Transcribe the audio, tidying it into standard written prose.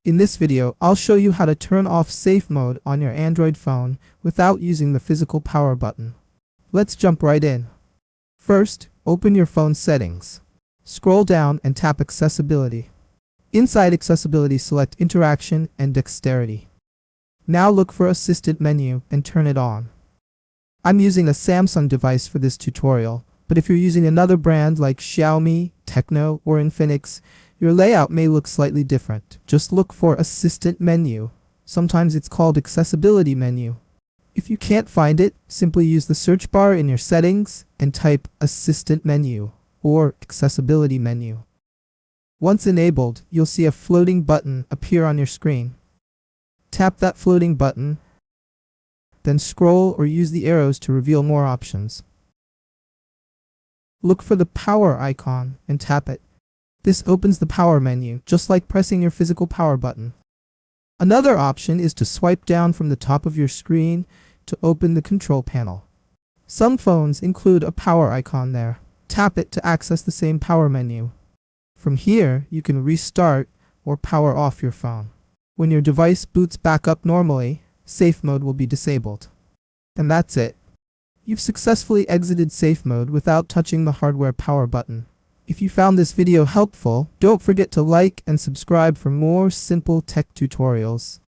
In this video, I'll show you how to turn off safe mode on your Android phone without using the physical power button. Let's jump right in. First, open your phone settings. Scroll down and tap Accessibility. Inside Accessibility, select Interaction and Dexterity. Now look for Assistant menu and turn it on. I'm using a Samsung device for this tutorial, but if you're using another brand like Xiaomi, Tecno, or Infinix, your layout may look slightly different. Just look for Assistant menu. Sometimes it's called Accessibility menu. If you can't find it, simply use the search bar in your settings and type Assistant menu or Accessibility menu. Once enabled, you'll see a floating button appear on your screen. Tap that floating button, then scroll or use the arrows to reveal more options. Look for the power icon and tap it. This opens the power menu, just like pressing your physical power button. Another option is to swipe down from the top of your screen to open the control panel. Some phones include a power icon there. Tap it to access the same power menu. From here, you can restart or power off your phone. When your device boots back up normally, safe mode will be disabled. And that's it. You've successfully exited safe mode without touching the hardware power button. If you found this video helpful, don't forget to like and subscribe for more simple tech tutorials.